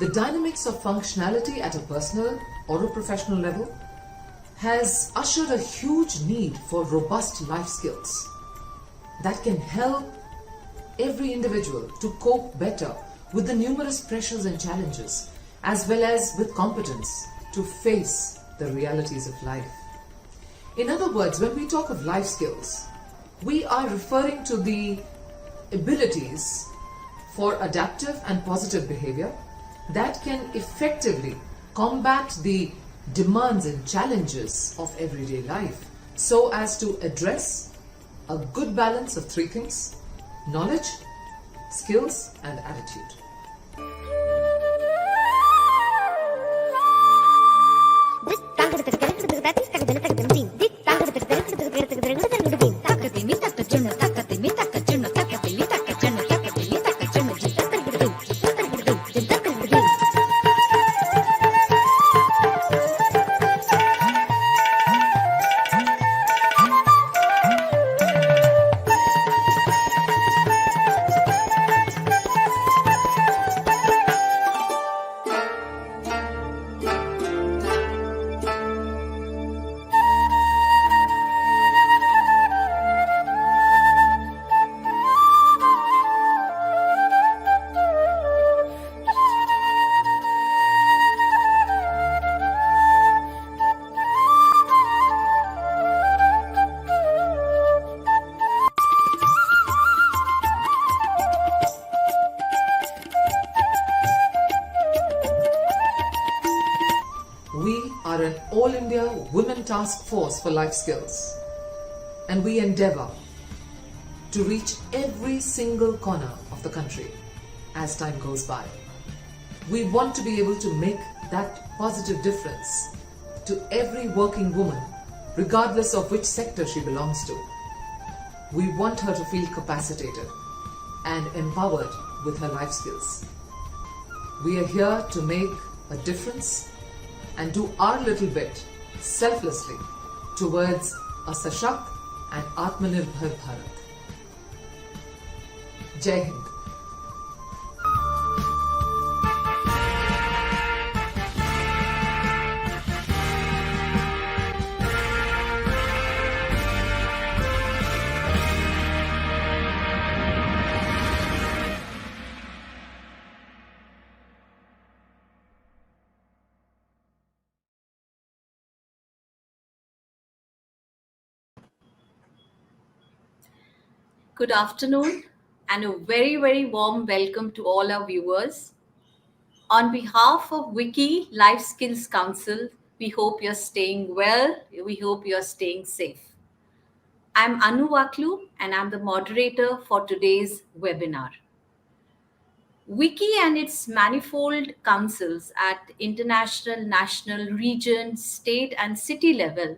The dynamics of functionality at a personal or a professional level has ushered a huge need for robust life skills that can help every individual to cope better with the numerous pressures and challenges, as well as with competence to face the realities of life. In other words, when we talk of life skills, we are referring to the abilities for adaptive and positive behavior that can effectively combat the demands and challenges of everyday life so as to address a good balance of three things: knowledge, skills, and attitude. We are an All India Women Task Force for Life Skills, and we endeavour to reach every single corner of the country as time goes by. We want to be able to make that positive difference to every working woman, regardless of which sector she belongs to. We want her to feel capacitated and empowered with her life skills. We are here to make a difference and do our little bit selflessly towards a Sashakt and Atmanirbhar Bharat. Jai Hind. Good afternoon and a very, very warm welcome to all our viewers. On behalf of Wiki Life Skills Council, we hope you're staying well. We hope you're staying safe. I'm Anu Vaklu and I'm the moderator for today's webinar. Wiki and its manifold councils at international, national, region, state and city level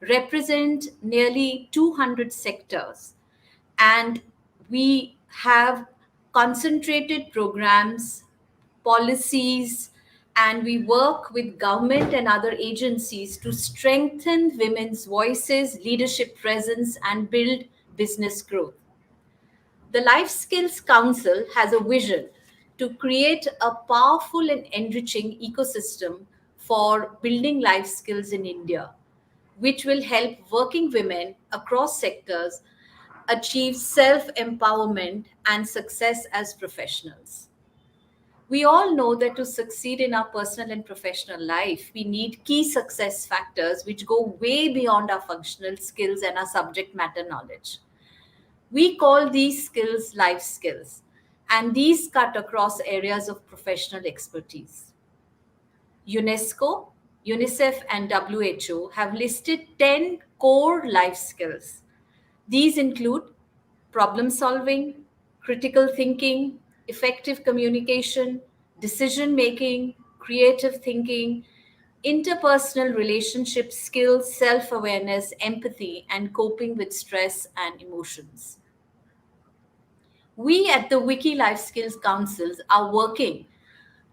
represent nearly 200 sectors. And we have concentrated programs, policies, and we work with government and other agencies to strengthen women's voices, leadership presence, and build business growth. The Life Skills Council has a vision to create a powerful and enriching ecosystem for building life skills in India, which will help working women across sectors achieve self-empowerment and success as professionals. We all know that to succeed in our personal and professional life, we need key success factors which go way beyond our functional skills and our subject matter knowledge. We call these skills life skills, and these cut across areas of professional expertise. UNESCO, UNICEF, and WHO have listed 10 core life skills. These include problem solving, critical thinking, effective communication, decision making, creative thinking, interpersonal relationship skills, self-awareness, empathy, and coping with stress and emotions. We at the Wiki Life Skills Councils are working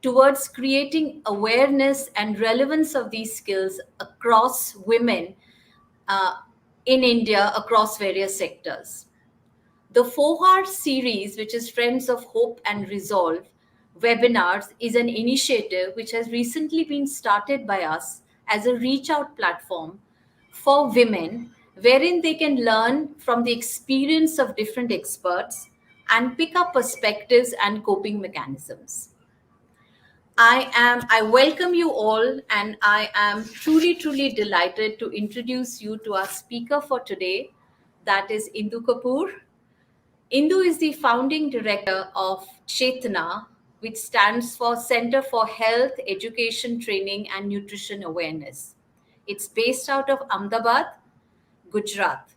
towards creating awareness and relevance of these skills across women in India across various sectors. The 4-hour series, which is Friends of Hope and Resolve, webinars is an initiative which has recently been started by us as a reach out platform for women, wherein they can learn from the experience of different experts and pick up perspectives and coping mechanisms. I welcome you all, and I am truly delighted to introduce you to our speaker for today, that is Indu Kapoor. Indu is the founding director of CHETNA, which stands for Center for Health, Education, Training and Nutrition Awareness. It's based out of Ahmedabad, Gujarat.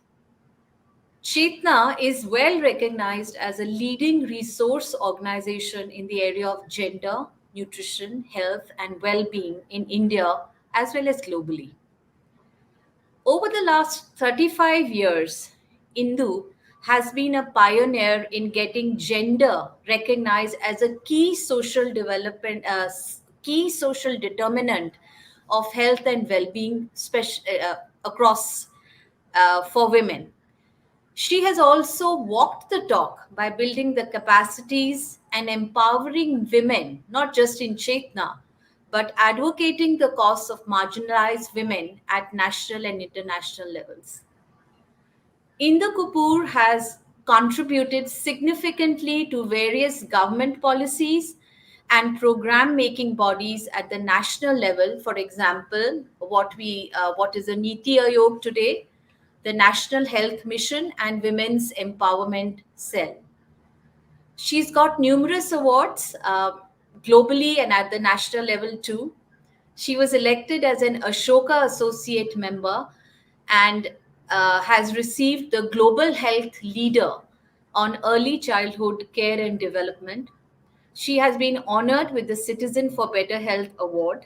CHETNA is well recognized as a leading resource organization in the area of gender, nutrition, health, and well being in India as well as globally. Over the last 35 years, Indu has been a pioneer in getting gender recognized as a key social development, key social determinant of health and well-being across for women. She has also walked the talk by building the capacities and empowering women, not just in Chetna, but advocating the cause of marginalized women at national and international levels. Indu Kapoor has contributed significantly to various government policies and program making bodies at the national level. For example, what is a Niti Aayog today, the National Health Mission and Women's Empowerment Cell. She's got numerous awards globally and at the national level too. She was elected as an Ashoka Associate Member and has received the Global Health Leader on Early Childhood Care and Development. She has been honored with the Citizen for Better Health Award.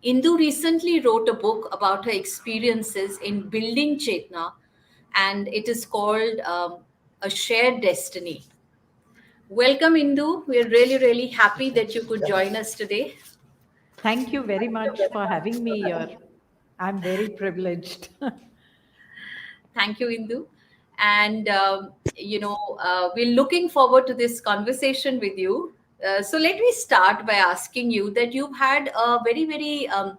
Indu recently wrote a book about her experiences in building Chetna, and it is called A Shared Destiny. Welcome, Indu. We're really happy that you could join us today. Thank you very much for having me here. I'm very privileged. Thank you, Indu. And, we're looking forward to this conversation with you. So let me start by asking you that you've had a very, a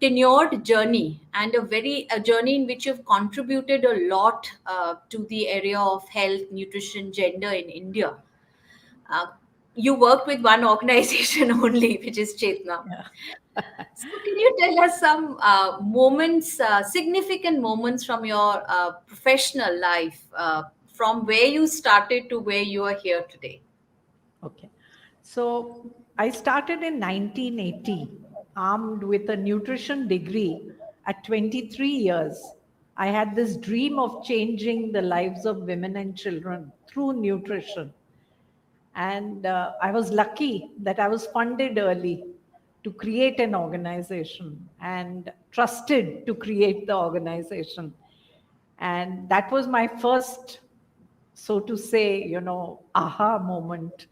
tenured journey and a journey in which you've contributed a lot to the area of health, nutrition, gender in India. Uh, you worked with one organization only, which is Chetna. Yeah. So, can you tell us some moments, significant moments from your professional life, from where you started to where you are here today? Okay. So I started in 1980, armed with a nutrition degree at 23 years. I had this dream of changing the lives of women and children through nutrition. And I was lucky that I was funded early to create an organization and trusted to create the organization. And that was my first, so to say, aha moment.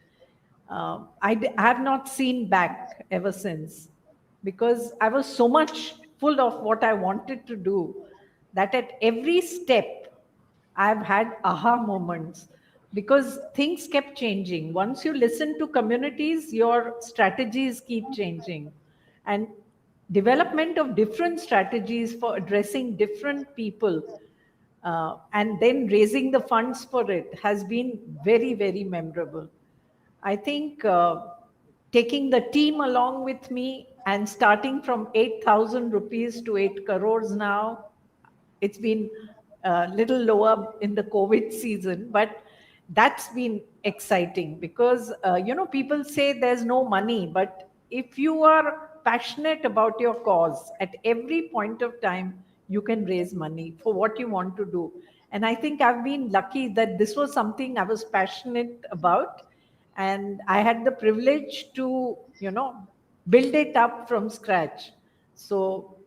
I have not seen back ever since, because I was so much full of what I wanted to do that at every step I've had aha moments, because things kept changing. Once you listen to communities, your strategies keep changing. And development of different strategies for addressing different people, and then raising the funds for it has been very memorable. I think taking the team along with me and starting from 8,000 rupees to 8 crores now, it's been a little lower in the COVID season, but that's been exciting because, people say there's no money, but if you are passionate about your cause, at every point of time, you can raise money for what you want to do. And I think I've been lucky that this was something I was passionate about. And I had the privilege to, build it up from scratch. So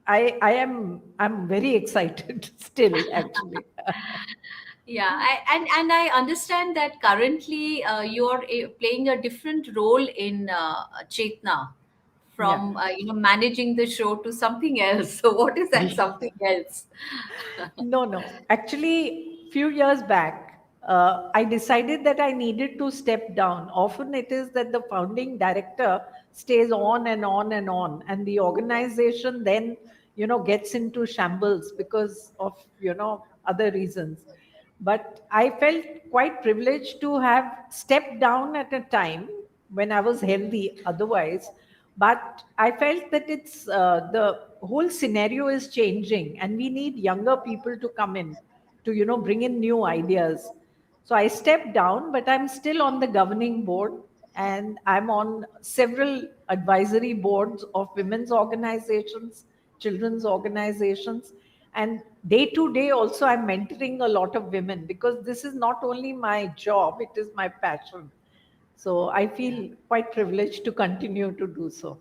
I'm very excited still, actually. Yeah, and I understand that currently you're playing a different role in Chetna, Yeah. from managing the show to something else. So, what is that something else? No. Actually, few years back, I decided that I needed to step down. Often it is that the founding director stays on and on and on, and the organization then, gets into shambles because of, other reasons. But I felt quite privileged to have stepped down at a time when I was healthy otherwise. But I felt that the whole scenario is changing, and we need younger people to come in to, bring in new ideas. So I stepped down, but I'm still on the governing board, and I'm on several advisory boards of women's organizations, children's organizations. And day to day, also, I'm mentoring a lot of women because this is not only my job, it is my passion. So I Yeah. feel quite privileged to continue to do so.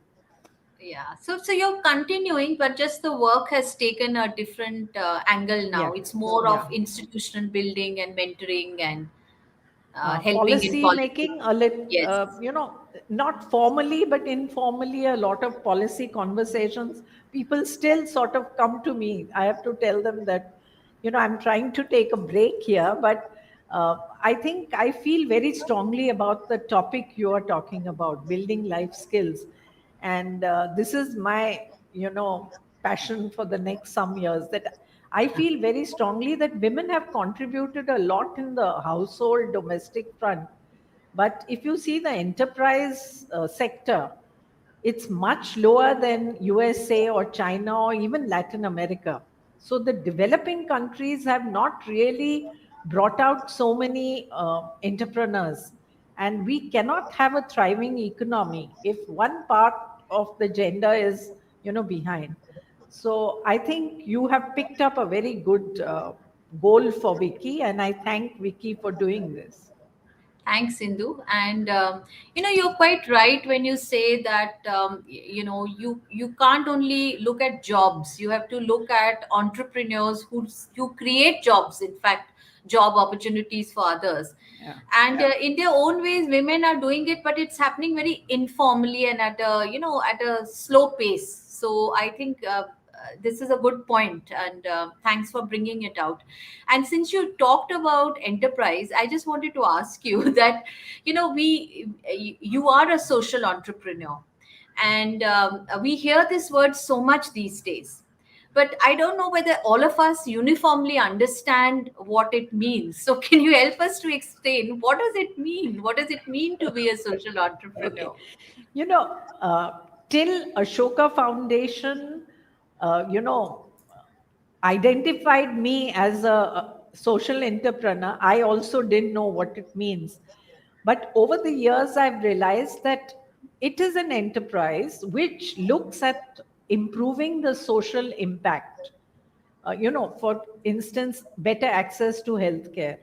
Yeah. So you're continuing, but just the work has taken a different angle Yeah. now. It's more of Yeah. institutional building and mentoring and helping in Policy policy. making a little, Yes. not formally but informally, a lot of policy conversations. People still sort of come to me. I have to tell them that, I'm trying to take a break here, but I think I feel very strongly about the topic you are talking about, building life skills. And this is my, passion for the next some years, that I feel very strongly that women have contributed a lot in the household domestic front. But if you see the enterprise sector, it's much lower than USA or China or even Latin America. So the developing countries have not really brought out so many entrepreneurs. And we cannot have a thriving economy if one part of the gender is, behind. So I think you have picked up a very good goal for Vicky, and I thank Vicky for doing this. Thanks, Indu. And you're quite right when you say that you can't only look at jobs. You have to look at entrepreneurs who create jobs. In fact, job opportunities for others. Yeah. And in their own ways, women are doing it, but it's happening very informally and at a at a slow pace. So I think this is a good point, and thanks for bringing it out. And since you talked about enterprise, I just wanted to ask you that you are a social entrepreneur, and we hear this word so much these days, but I don't know whether all of us uniformly understand what it means. So can you help us to explain what does it mean? What does it mean to be a social Okay. entrepreneur? You know, till Ashoka Foundation, identified me as a social entrepreneur, I also didn't know what it means. But over the years, I've realized that it is an enterprise which looks at improving the social impact. For instance, better access to healthcare,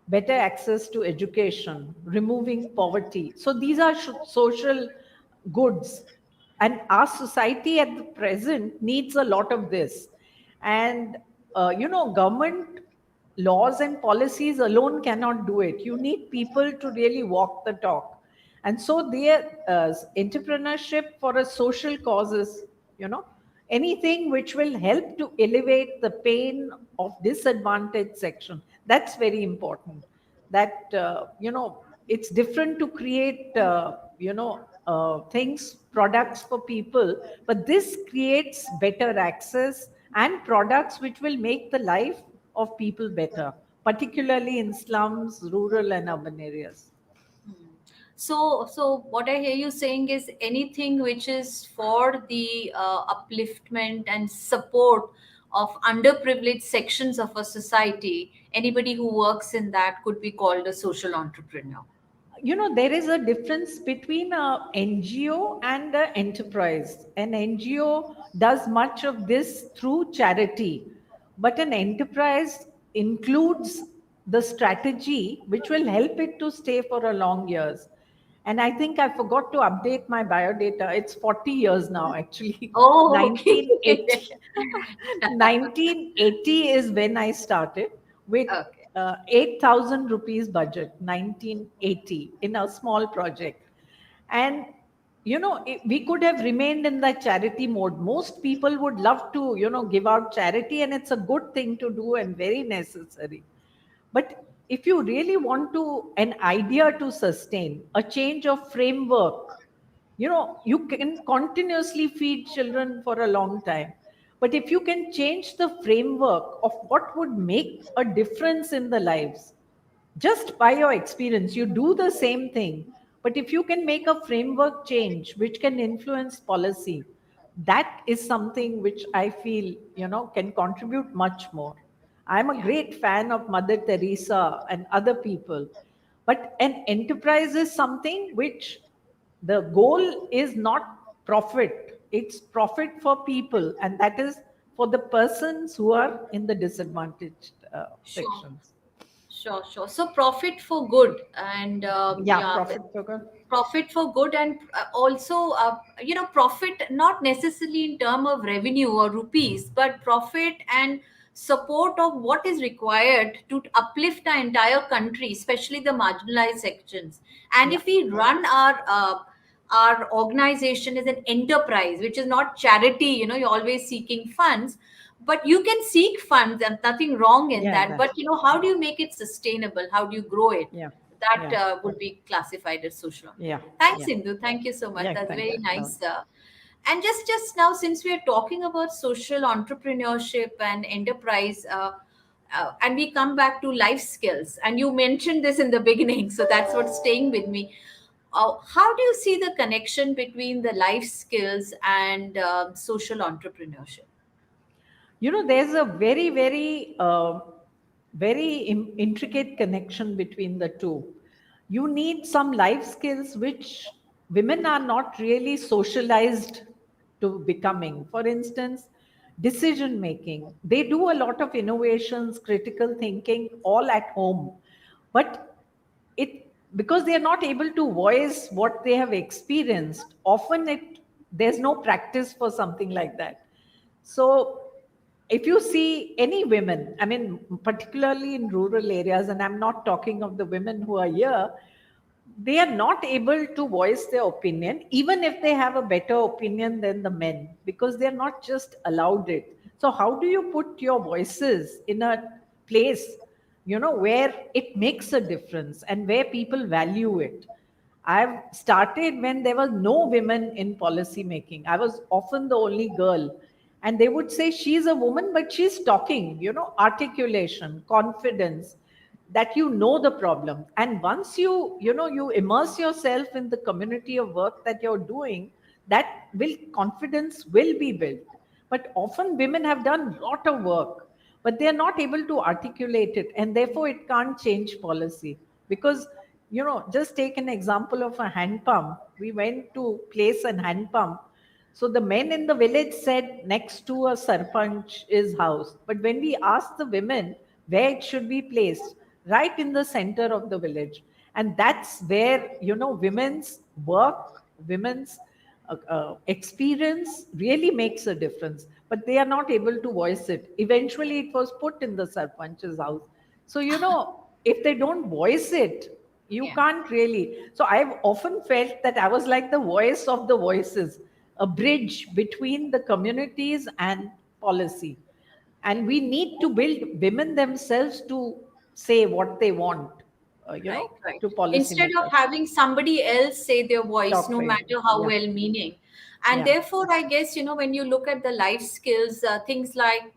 better access to education, removing poverty. So these are social goods. And our society at the present needs a lot of this. And, government laws and policies alone cannot do it. You need people to really walk the talk. And so their entrepreneurship for a social causes, you know, anything which will help to elevate the pain of disadvantaged section, that's very important. That it's different to create things, products for people, but this creates better access and products which will make the life of people better, particularly in slums, rural and urban areas. So what I hear you saying is anything which is for the upliftment and support of underprivileged sections of a society, anybody who works in that could be called a social entrepreneur. There is a difference between a NGO and an enterprise. An NGO does much of this through charity, but an enterprise includes the strategy which will help it to stay for a long years. And I think I forgot to update my biodata. It's 40 years now, actually. Oh, okay. 1980. 1980 is when I started with Okay. 8,000 rupees budget, 1980, in a small project. And, we could have remained in the charity mode. Most people would love to, give out charity, and it's a good thing to do and very necessary. But if you really want to an idea to sustain a change of framework, you can continuously feed children for a long time, but if you can change the framework of what would make a difference in the lives, just by your experience you do the same thing, but if you can make a framework change which can influence policy, that is something which I feel can contribute much more. I'm a Yeah. great fan of Mother Teresa and other people, but an enterprise is something which the goal is not profit, it's profit for people, and that is for the persons who are in the disadvantaged Sure. sections. Sure, sure. So profit for good, and Yeah, profit focus. profit for good, and also profit not necessarily in term of revenue or rupees, but profit and support of what is required to uplift our entire country, especially the marginalized sections. And Yeah, if we run our organization as an enterprise, which is not charity, you're always seeking funds, but you can seek funds and nothing wrong in yeah, that, that, but how do you make it sustainable, how do you grow it? yeah, That yeah, would be classified as social. yeah, Thanks, yeah, Indu. Thank you so much. yeah. That's Thank very you. No. nice. And just now, since we are talking about social entrepreneurship and enterprise, and we come back to life skills, and you mentioned this in the beginning, so that's what's staying with me. How do you see the connection between the life skills and social entrepreneurship? There's a very, very, very intricate connection between the two. You need some life skills which women are not really socialized to becoming. For instance, decision making. They do a lot of innovations, critical thinking, all at home. But it because they are not able to voice what they have experienced, often there's no practice for something like that. So if you see any women, I mean, particularly in rural areas, and I'm not talking of the women who are here, they are not able to voice their opinion, even if they have a better opinion than the men, because they're not just allowed it. So, how do you put your voices in a place, where it makes a difference and where people value it? I've started when there was no women in policy making. I was often the only girl. And they would say, she's a woman, but she's talking, articulation, confidence, that the problem. And once you immerse yourself in the community of work that you're doing, that will confidence will be built. But often women have done a lot of work, but they are not able to articulate it, and therefore it can't change policy. Because just take an example of a hand pump. We went to place an hand pump, so the men in the village said next to a sarpanch's house. But when we asked the women where it should be placed, right in the center of the village. And that's where, women's work, women's experience really makes a difference. But they are not able to voice it. Eventually, it was put in the sarpanch's house. So, if they don't voice it, you Yeah. can't really. So I've often felt that I was like the voice of the voices, a bridge between the communities and policy. And we need to build women themselves to say what they want, Right, right. to Instead of policymakers. having somebody else say their voice, Talk no for it. matter how Yeah, well meaning. And yeah, therefore, I guess, when you look at the life skills, things like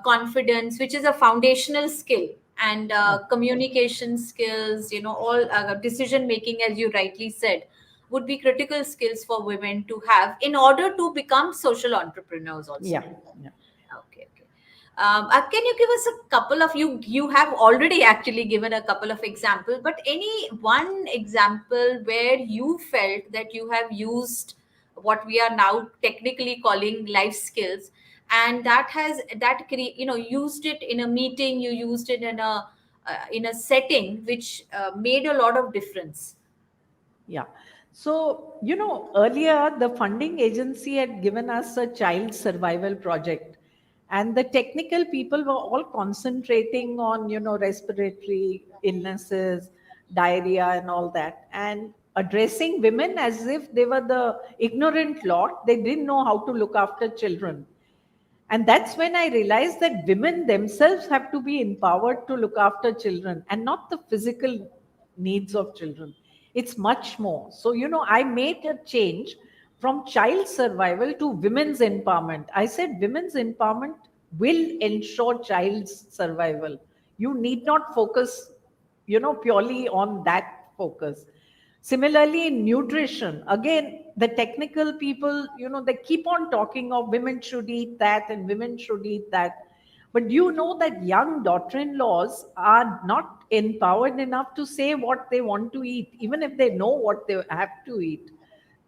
confidence, which is a foundational skill, and yeah, communication skills, all decision making, as you rightly said, would be critical skills for women to have in order to become social entrepreneurs also. yeah, yeah. Okay, okay. Can you give us a couple of you have already actually given a couple of examples, but any one example where you felt that you have used what we are now technically calling life skills, and used it in a meeting, you used it in a setting which made a lot of difference. Yeah. So, earlier the funding agency had given us a child survival project, and the technical people were all concentrating on, respiratory illnesses, diarrhea, and all that, and addressing women as if they were the ignorant lot. They didn't know how to look after children. And that's when I realized that women themselves have to be empowered to look after children and not the physical needs of children. It's much more. So, I made a change from child survival to women's empowerment. I said women's empowerment will ensure child's survival. You need not focus, purely on that focus. Similarly, in nutrition, again, the technical people, they keep on talking of women should eat that and women should eat that. But you know that young daughter in laws are not empowered enough to say what they want to eat, even if they know what they have to eat.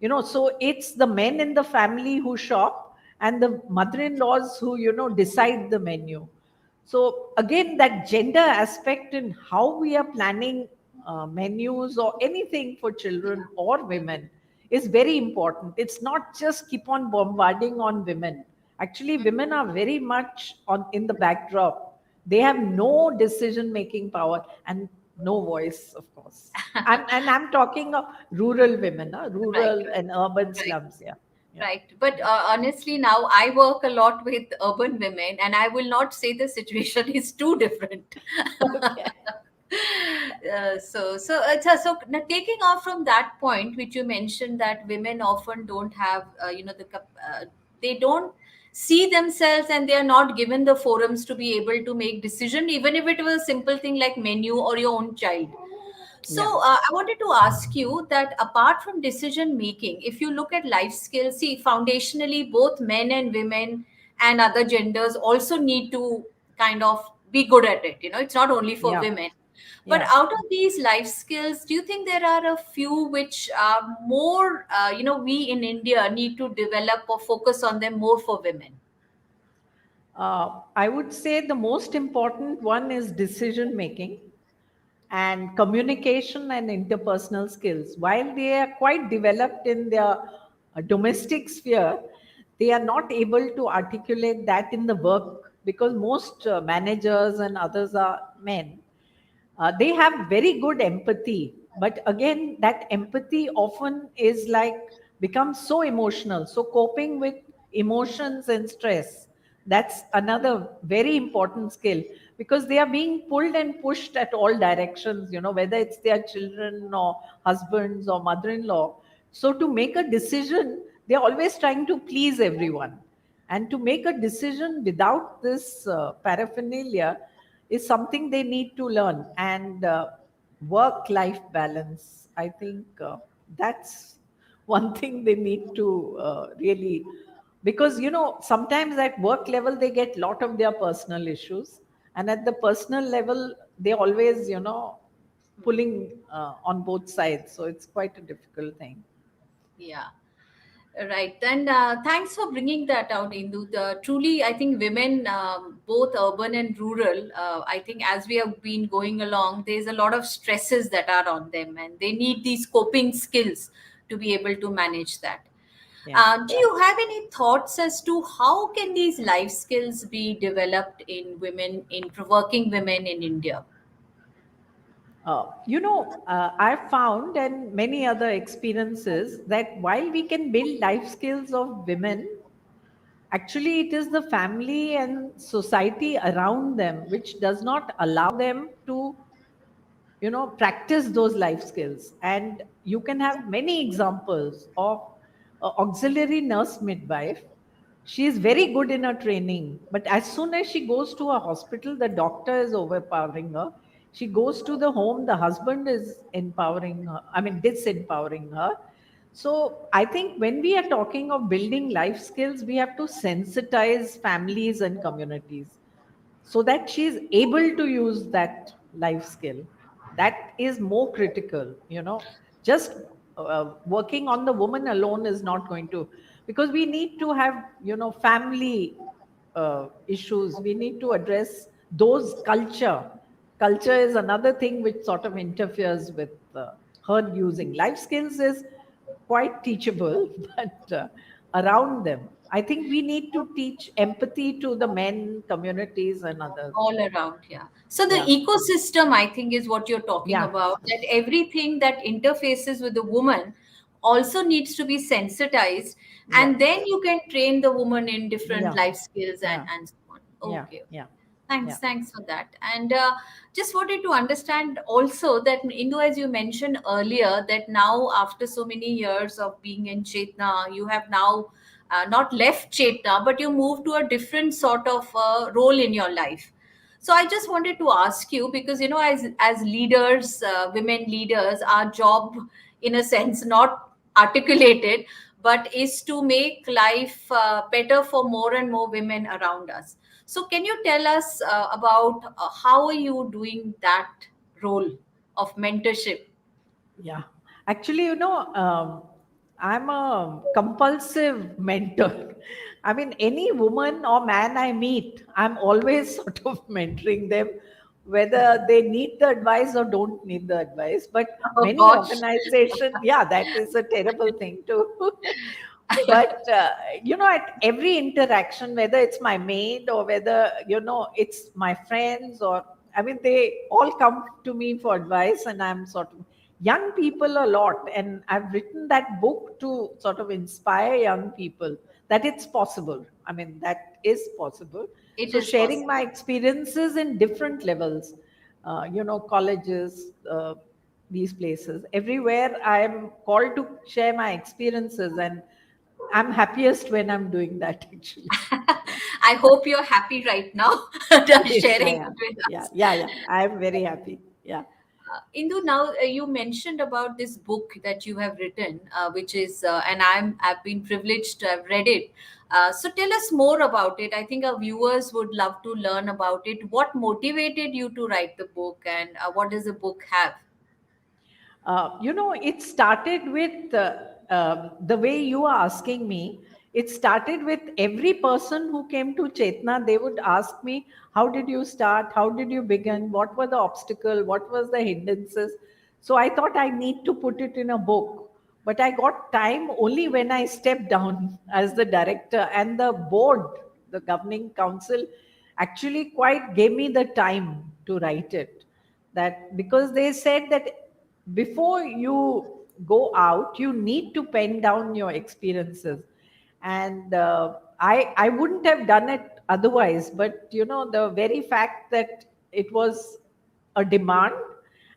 So it's the men in the family who shop and the mother in laws who, decide the menu. So again, that gender aspect in how we are planning menus or anything for children or women is very important. It's not just keep on bombarding on women. Actually, women are very much on in the backdrop. They have no decision making power and no voice, of course. And I'm talking of rural women, Right, rural and urban right. slums. Yeah, yeah. Right. But honestly, now I work a lot with urban women, and I will not say the situation is too different. Okay. Now taking off from that point, which you mentioned, that women often don't have, they don't see themselves, and they are not given the forums to be able to make decision, even if it was a simple thing like menu or your own child. So, Yeah, I wanted to ask you that apart from decision making, if you look at life skills, see, foundationally, both men and women and other genders also need to kind of be good at it. It's not only for yeah, women. But yeah. out of these life skills, do you think there are a few which are more, we in India need to develop or focus on them more for women? I would say the most important one is decision making and communication and interpersonal skills. While they are quite developed in their domestic sphere, they are not able to articulate that in the work because most managers and others are men. They have very good empathy, but again, that empathy often is like becomes so emotional. So, coping with emotions and stress, that's another very important skill because they are being pulled and pushed at all directions, whether it's their children or husbands or mother in law. So, to make a decision, they're always trying to please everyone. And to make a decision without this paraphernalia is something they need to learn. And work life balance, I think that's one thing they need to really, because sometimes at work level they get lot of their personal issues, and at the personal level they always pulling on both sides, so it's quite a difficult thing. Yeah. Right. And thanks for bringing that out, Indu. Truly, I think women, both urban and rural, I think as we have been going along, there's a lot of stresses that are on them, and they need these coping skills to be able to manage that. Yeah. Do you have any thoughts as to how can these life skills be developed in women, in working women in India? I've found and many other experiences that while we can build life skills of women, actually it is the family and society around them which does not allow them to practice those life skills. And you can have many examples of auxiliary nurse midwife. She is very good in her training, but as soon as she goes to a hospital, the doctor is overpowering her. She goes to the home, the husband is empowering her, I mean disempowering her. So I think when we are talking of building life skills, we have to sensitize families and communities so that she is able to use that life skill. That is more critical. Just working on the woman alone is not going to, because we need to have family issues. We need to address those culture is another thing which sort of interferes with her using life skills is quite teachable, but around them, I think we need to teach empathy to the men, communities, and others. All around, yeah. So the Yeah, ecosystem, I think, is what you're talking yeah, about. That everything that interfaces with the woman also needs to be sensitized, Yeah. and then you can train the woman in different Yeah. life skills Yeah. and so on. Yeah. Okay, Yeah. thanks, Yeah. thanks for that. And just wanted to understand also that Indu, as you mentioned earlier, that now after so many years of being in Chetna, you have now not left Chetna, but you moved to a different sort of role in your life. So I just wanted to ask you, because as leaders, women leaders, our job, in a sense, not articulated, but is to make life better for more and more women around us. So, can you tell us about how are you doing that role of mentorship? Yeah. Actually, I'm a compulsive mentor. I mean, any woman or man I meet, I'm always sort of mentoring them, whether they need the advice or don't need the advice. But Oh many gosh. organizations, yeah, that is a terrible thing too. But at every interaction, whether it's my maid or whether it's my friends, or I mean, they all come to me for advice, and I'm sort of young people a lot, and I've written that book to sort of inspire young people that it's possible. I mean, that is possible. It So is sharing possible. my experiences in different levels, colleges, these places, everywhere I'm called to share my experiences, and I'm happiest when I'm doing that, actually. Yeah. I hope you're happy right now Yes, I sharing it am. with Yeah, us. yeah, yeah. I'm very happy. Yeah. Indu, now you mentioned about this book that you have written, which is, and I've been privileged to have read it. So tell us more about it. I think our viewers would love to learn about it. What motivated you to write the book, and what does the book have? It started with the way you are asking me. It started with every person who came to Chetna. They would ask me, "How did you start? How did you begin? What were the obstacle? What was the hindrances?" So I thought I need to put it in a book. But I got time only when I stepped down as the director, and the board, the governing council, actually quite gave me the time to write it. That because they said that before you go out, you need to pen down your experiences, and I wouldn't have done it otherwise. But the very fact that it was a demand,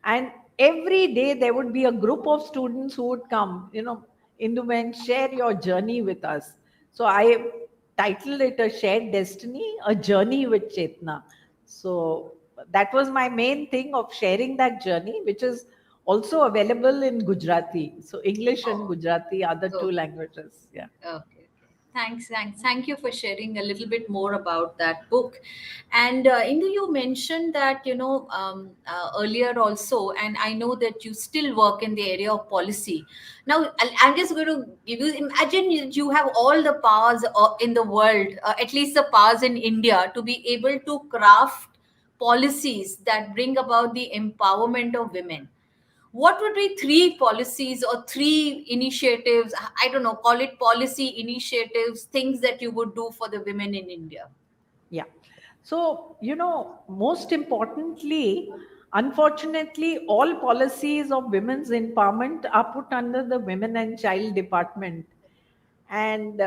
and every day there would be a group of students who would come, Indu, and share your journey with us. So I titled it A Shared Destiny, A Journey with Chetna. So that was my main thing, of sharing that journey, which is also available in Gujarati. So English and Oh, Gujarati are the two okay. languages. Yeah. Okay. Thanks, thanks. Thank you for sharing a little bit more about that book. And Indu, you mentioned that, earlier also, and I know that you still work in the area of policy. Now, I'm just going to give you, imagine you have all the powers in the world, at least the powers in India, to be able to craft policies that bring about the empowerment of women. What would be three policies or three initiatives? I don't know, call it policy initiatives, things that you would do for the women in India? Yeah. So, most importantly, unfortunately, all policies of women's empowerment are put under the Women and Child Department. And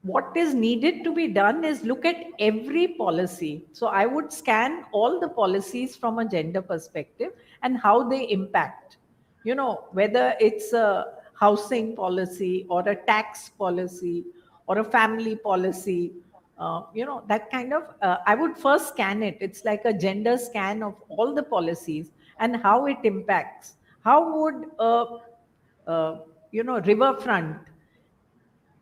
what is needed to be done is look at every policy. So I would scan all the policies from a gender perspective and how they impact. Whether it's a housing policy or a tax policy or a family policy, that kind of, I would first scan it. It's like a gender scan of all the policies and how it impacts. How would riverfront,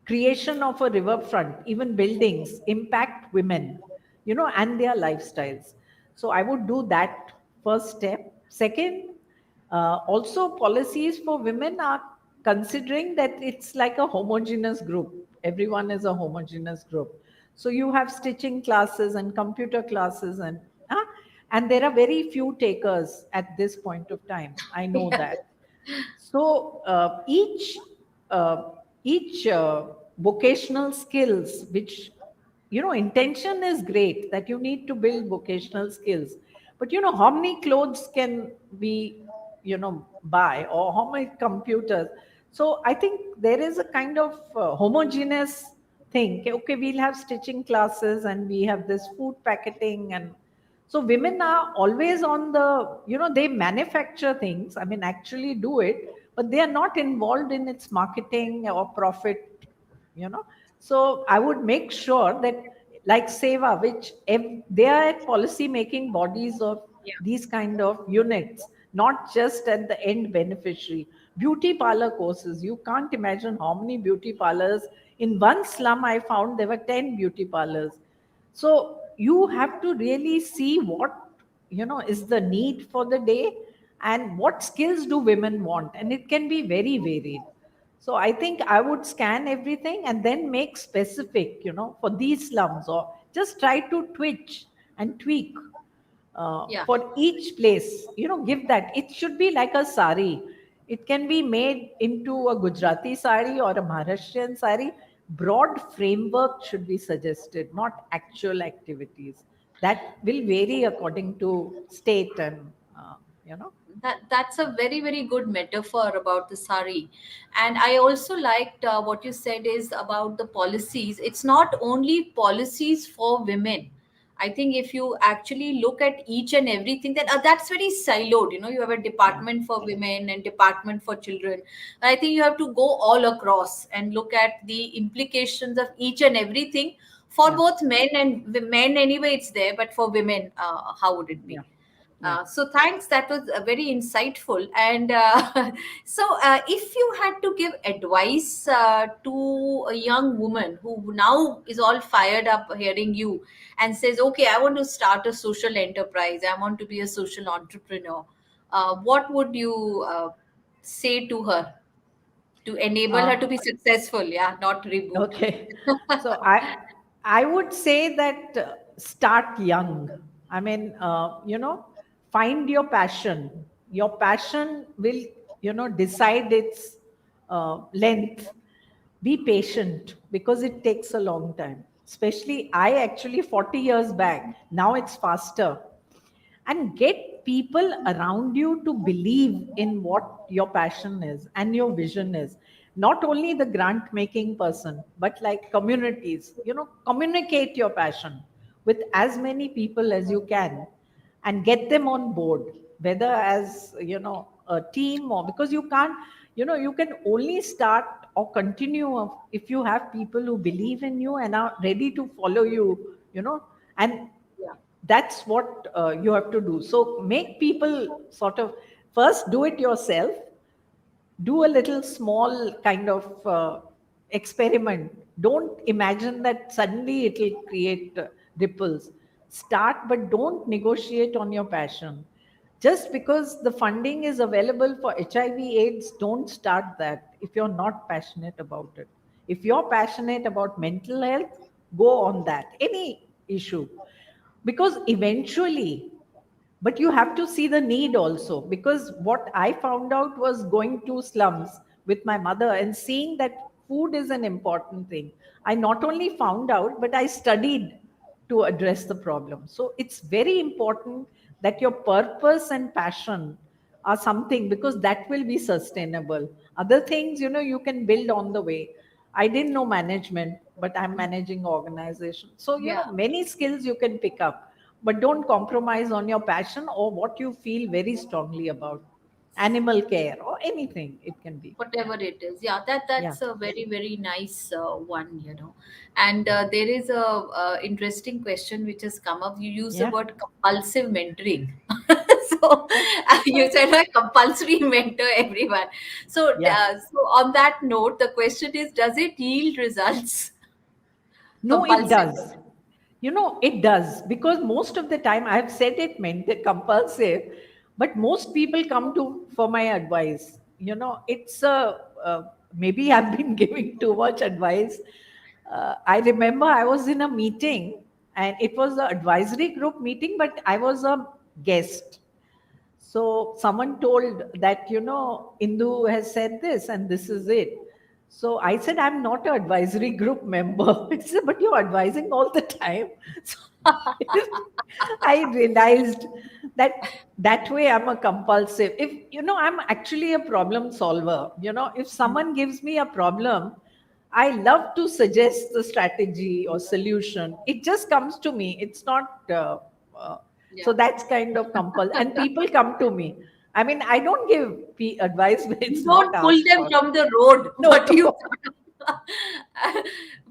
creation of a riverfront, even buildings, impact women, and their lifestyles. So I would do that first step. Second, also policies for women are considering that it's like a homogeneous group. Everyone is a homogeneous group. So you have stitching classes and computer classes, and there are very few takers at this point of time. I know Yeah. that. So each vocational skills, which intention is great that you need to build vocational skills, but how many clothes can we buy, or how many computers? So I think there is a kind of homogeneous thing. Okay, we'll have stitching classes and we have this food packeting, and so women are always on the, they manufacture things. I mean, actually do it, but they are not involved in its marketing or profit, you know. So I would make sure that, like Seva, which they are at policy making bodies of Yeah. these kind of units, not just at the end beneficiary. Beauty parlor courses, you can't imagine how many beauty parlors. In one slum I found there were 10 beauty parlors. So you have to really see what, is the need for the day, and what skills do women want, and it can be very varied. So I think I would scan everything and then make specific, for these slums, or just try to twitch and tweak Yeah. for each place. Give that. It should be like a sari. It can be made into a Gujarati sari or a Maharashtrian sari. Broad framework should be suggested, not actual activities. That will vary according to state and, you know. That's a very very good metaphor about the sari. And I also liked what you said is about the policies. It's not only policies for women. I think if you actually look at each and everything, then that's very siloed. You have a Yeah, department for women and department for children. I think you have to go all across and look at the implications of each and everything for yeah, both men and men. Anyway, it's there, but for women, how would it yeah, be? yeah. So thanks, that was very insightful. And so, if you had to give advice to a young woman who now is all fired up hearing you and says, "Okay, I want to start a social enterprise. I want to be a social entrepreneur," what would you say to her to enable her Uh, to be successful? Yeah, not reboot. Okay. So I would say that start young. I mean, find your passion. Your passion will, decide its length. Be patient because it takes a long time. Especially I actually 40 years back. Now it's faster, and get people around you to believe in what your passion is and your vision is. Not only the grant making person, but like communities, communicate your passion with as many people as you can, and get them on board, whether as, a team, or because you can't, you can only start or continue if you have people who believe in you and are ready to follow you, and Yeah. that's what you have to do. So make people sort of, first do it yourself, do a little small kind of experiment. Don't imagine that suddenly it will create ripples. Start, but don't negotiate on your passion. Just because the funding is available for HIV AIDS, don't start that if you're not passionate about it. If you're passionate about mental health, go on that, any issue. Because eventually, but you have to see the need also, because what I found out was going to slums with my mother and seeing that food is an important thing. I not only found out, but I studied to address the problem. So it's very important that your purpose and passion are something, because that will be sustainable. Other things, you can build on the way. I didn't know management, but I'm managing organization. So, Yeah. many skills you can pick up, but don't compromise on your passion or what you feel very strongly about. Animal care or anything it can be. Whatever it is, yeah, Yeah. that's a very very nice one. And there is a interesting question which has come up. You use the Yeah. word compulsive mentoring. So you said I compulsory mentor everyone. So Yeah. so on that note, the question is, does it yield results? No, it Compulsive. does. It does, because most of the time I've said it meant compulsive, but most people come to for my advice. It's maybe I've been giving too much advice. I remember I was in a meeting, and it was an advisory group meeting, but I was a guest. So someone told that, Indu has said this and this is it. So I said, I'm not an advisory group member. He said, but you're advising all the time. So I realized that that way I'm a compulsive. If I'm actually a problem solver. If someone gives me a problem, I love to suggest the strategy or solution. It just comes to me. It's not uh, Yeah. so that's kind of compulsive, and people come to me. I mean, I don't give advice when You it's not don't pull asked them for. from the road, No, but you no.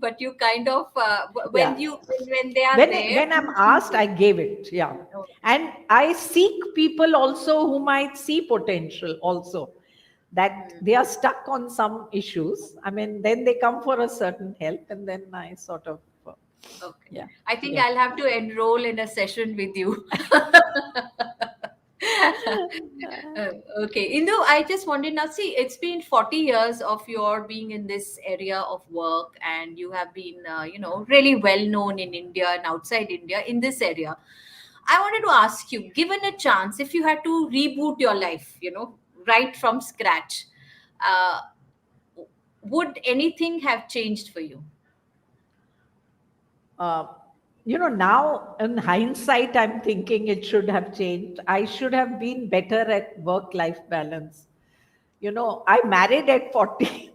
but you kind of Yeah. when they are there, When I'm you choose asked, it. I gave it. Yeah. Oh, And I seek people also who might see potential also, that hmm. they are stuck on some issues. I mean, then they come for a certain help, and then I sort of Okay. yeah. I think Yeah. I'll have to enroll in a session with you. Okay, Indu, I just wanted now. See, it's been 40 years of your being in this area of work, and you have been, really well known in India and outside India in this area. I wanted to ask you, given a chance, if you had to reboot your life, right from scratch, uh, would anything have changed for you? uh, now in hindsight, I'm thinking it should have changed. I should have been better at work life balance. I married at 40.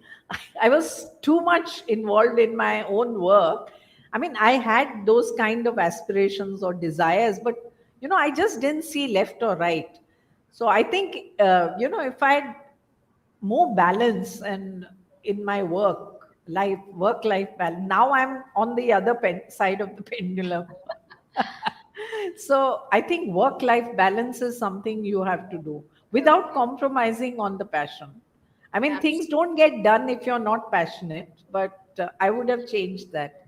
I was too much involved in my own work. I mean, I had those kind of aspirations or desires, but I just didn't see left or right. So I think if I had more balance and in my work life balance. Now I'm on the other side of the pendulum. So I think work life balance is something you have to do without compromising on the passion. I mean, things Absolutely. don't get done if you're not passionate, but I would have changed that.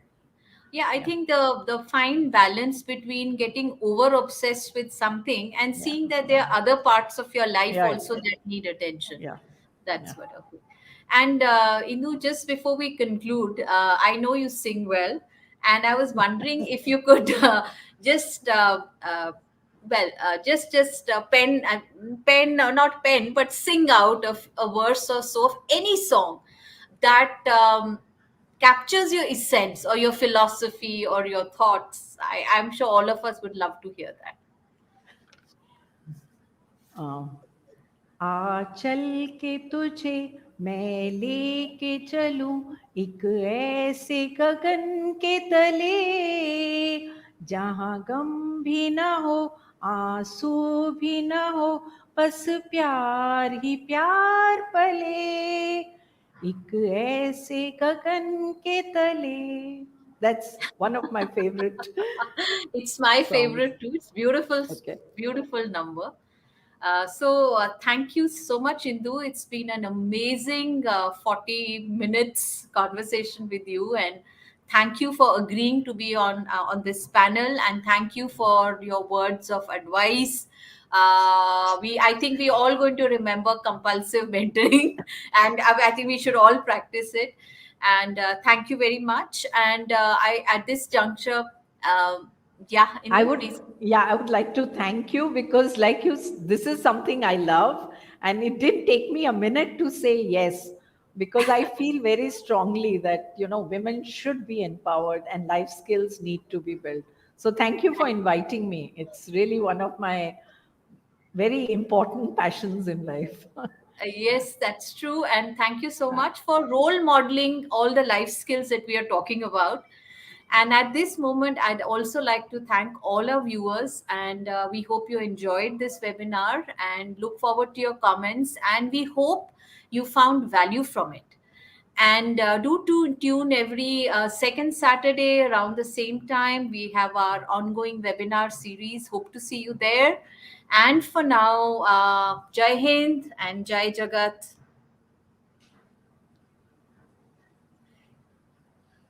Yeah, I Yeah, think the fine balance between getting over obsessed with something and yeah, seeing that there are other parts of your life yeah, also that need attention. yeah, That's yeah. what. Okay. And Indu, just before we conclude, I know you sing well, and I was wondering if you could just pen, not pen, but sing out of a verse or so of any song that captures your essence or your philosophy or your thoughts. I'm sure all of us would love to hear that. Uh, आचल के तुझे मैं लेके चलूं एक ऐसे गगन के तले जहां गम भी ना हो आंसू भी ना हो बस प्यार ही प्यार पले एक ऐसे गगन के तले. That's one of my favorite It's my songs. favorite too. It's beautiful, Okay. beautiful number. So thank you so much, Indu. It's been an amazing 40 minutes conversation with you, and thank you for agreeing to be on this panel, and thank you for your words of advice. I think we all going to remember compulsive mentoring, and I think we should all practice it. And thank you very much. And I at this juncture, yeah, I Indu, would, please. yeah, I would like to thank you because, like this is something I love, and it did take me a minute to say yes because I feel very strongly that women should be empowered and life skills need to be built. So, thank you for inviting me. It's really one of my very important passions in life. Yes, that's true. And thank you so much for role modeling all the life skills that we are talking about. And at this moment, I'd also like to thank all our viewers. And we hope you enjoyed this webinar and look forward to your comments. And we hope you found value from it. And do tune every second Saturday around the same time. We have our ongoing webinar series. Hope to see you there. And for now, Jai Hind and Jai Jagat.